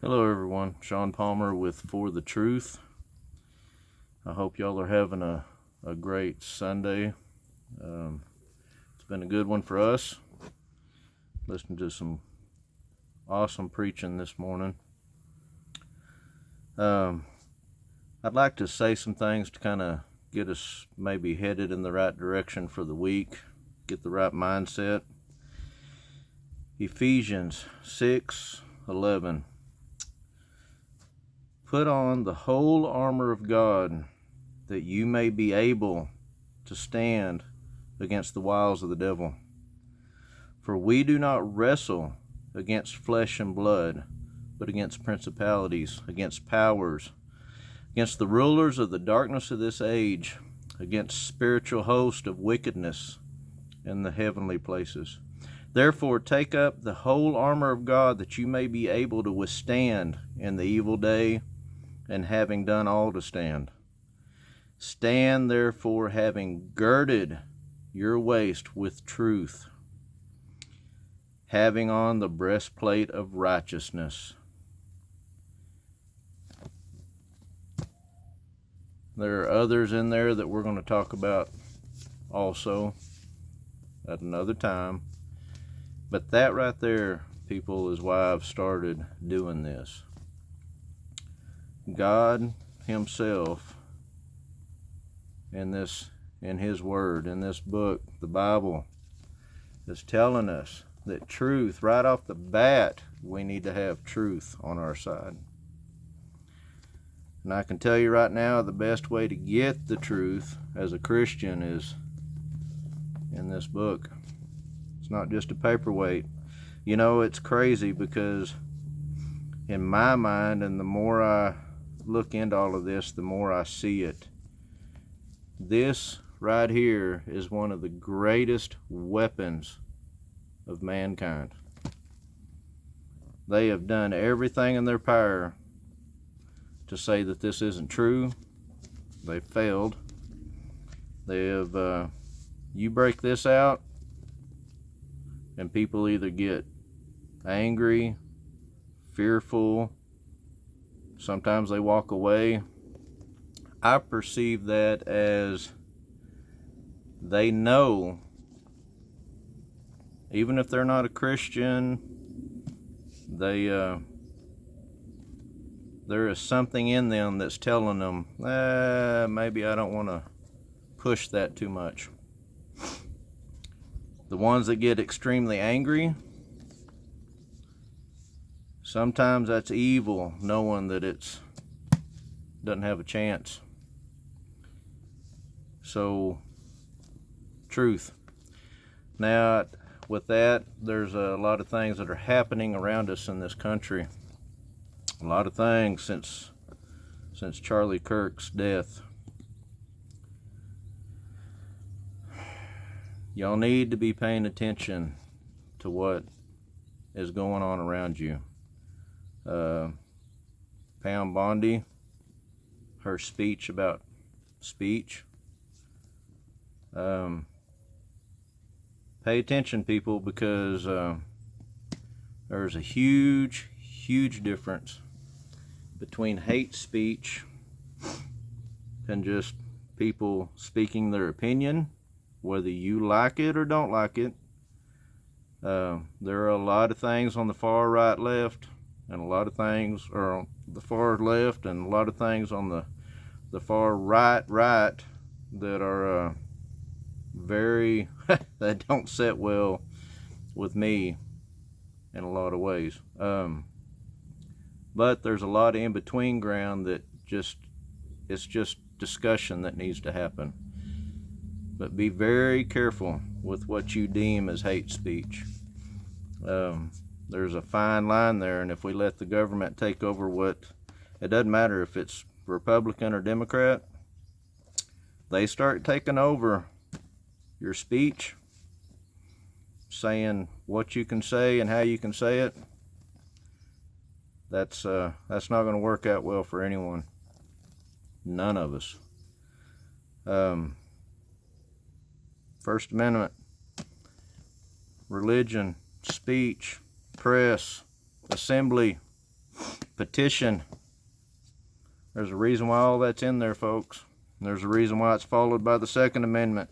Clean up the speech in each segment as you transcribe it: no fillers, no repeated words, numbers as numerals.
Hello everyone, Sean Palmer with For the Truth. I hope y'all are having a great Sunday. It's been a good one for us. Listening to some awesome preaching this morning. I'd like to say some things to kind of get us maybe headed in the right direction for the week, get the right mindset. Ephesians 6:11. Put on the whole armor of God, that you may be able to stand against the wiles of the devil. For we do not wrestle against flesh and blood, but against principalities, against powers, against the rulers of the darkness of this age, against spiritual hosts of wickedness in the heavenly places. Therefore take up the whole armor of God, that you may be able to withstand in the evil day, and having done all to stand. Stand therefore, having girded your waist with truth, having on the breastplate of righteousness. There are others in there that we're going to talk about also at another time. But that right there, people, is why I've started doing this. God himself in his word, in this book, the Bible, is telling us that truth, right off the bat, we need to have truth on our side. And I can tell you right now, the best way to get the truth as a Christian is in this book. It's not just a paperweight. You know, it's crazy because in my mind, and the more I look into all of this, the more I see it. This right here is one of the greatest weapons of mankind. They have done everything in their power to say that this isn't true. They failed. They have, you break this out, and people either get angry, fearful, sometimes they walk away. I perceive that as they know, even if they're not a Christian, there is something in them that's telling them, maybe I don't want to push that too much. The ones that get extremely angry, sometimes that's evil, knowing that it doesn't have a chance. So, truth. Now, with that, there's a lot of things that are happening around us in this country. A lot of things since Charlie Kirk's death. Y'all need to be paying attention to what is going on around you. Pam Bondi, her speech about speech. Pay attention, people, because there's a huge difference between hate speech and just people speaking their opinion, whether you like it or don't like it. There are a lot of things on the far right, left, and a lot of things are on the far left, and a lot of things on the far right that are very that don't sit well with me in a lot of ways. But there's a lot of in-between ground that it's just discussion that needs to happen. But be very careful with what you deem as hate speech. There's a fine line there, and if we let the government take over it doesn't matter if it's Republican or Democrat, they start taking over your speech, saying what you can say and how you can say it, that's not going to work out well for anyone. None of us. First Amendment, religion, speech, press, assembly, petition. There's a reason why all that's in there, folks. There's a reason why it's followed by the Second Amendment.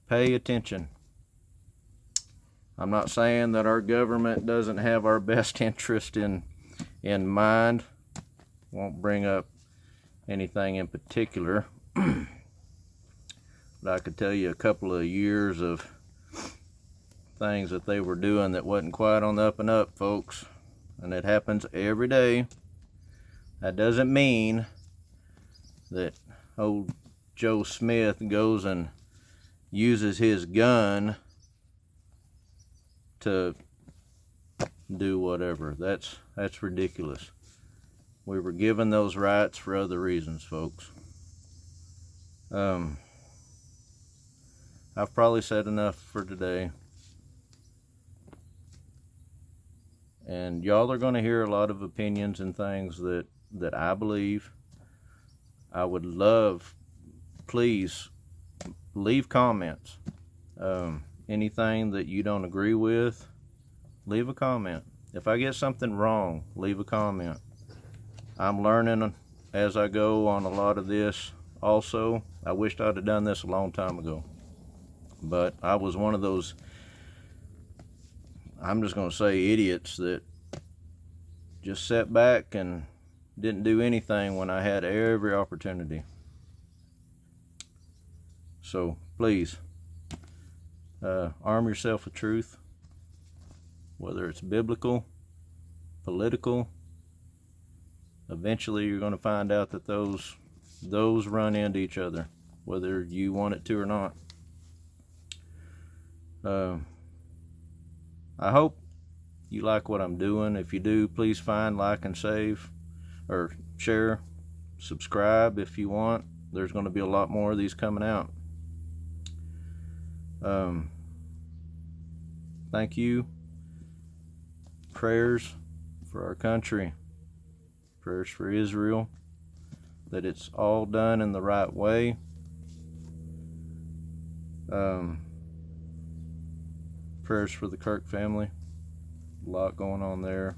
Pay attention. I'm not saying that our government doesn't have our best interest in mind. Won't bring up anything in particular. But I could tell you a couple of years of things that they were doing that wasn't quite on the up and up, folks. And it happens every day. That doesn't mean that old Joe Smith goes and uses his gun to do whatever. That's ridiculous. We were given those rights for other reasons, folks. I've probably said enough for today. And y'all are going to hear a lot of opinions and things that I believe. I would love, please, leave comments. Anything that you don't agree with, leave a comment. If I get something wrong, leave a comment. I'm learning as I go on a lot of this also. I wished I'd have done this a long time ago. But I was one of those, I'm just going to say, idiots that just sat back and didn't do anything when I had every opportunity. So please, arm yourself with truth, whether it's biblical, political. Eventually you're going to find out that those run into each other, whether you want it to or not. I hope you like what I'm doing. If you do, please find, like, and save, or share, subscribe if you want. There's going to be a lot more of these coming out. Thank you. Prayers for our country. Prayers for Israel, that it's all done in the right way. Prayers for the Kirk family. A lot going on there.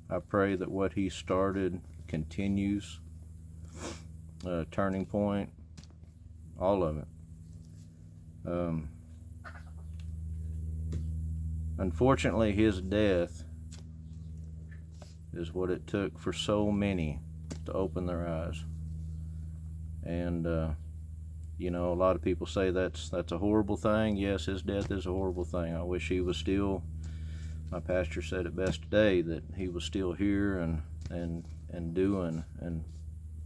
I pray that what he started continues. Turning Point, all of it. Unfortunately, his death is what it took for so many to open their eyes. And you know, a lot of people say that's a horrible thing. Yes, his death is a horrible thing. I wish he was still, my pastor said it best today, that he was still here and doing and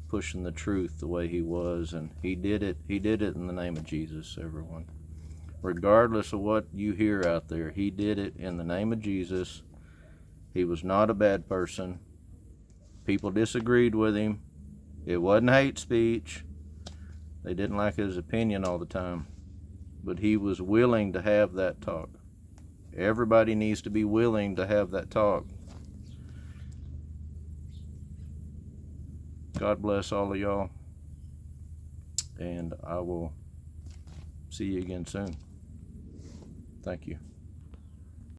pushing the truth the way he was. And he did it in the name of Jesus, everyone. Regardless of what you hear out there, he did it in the name of Jesus. He was not a bad person. People disagreed with him. It wasn't hate speech. They didn't like his opinion all the time. But he was willing to have that talk. Everybody needs to be willing to have that talk. God bless all of y'all. And I will see you again soon. Thank you.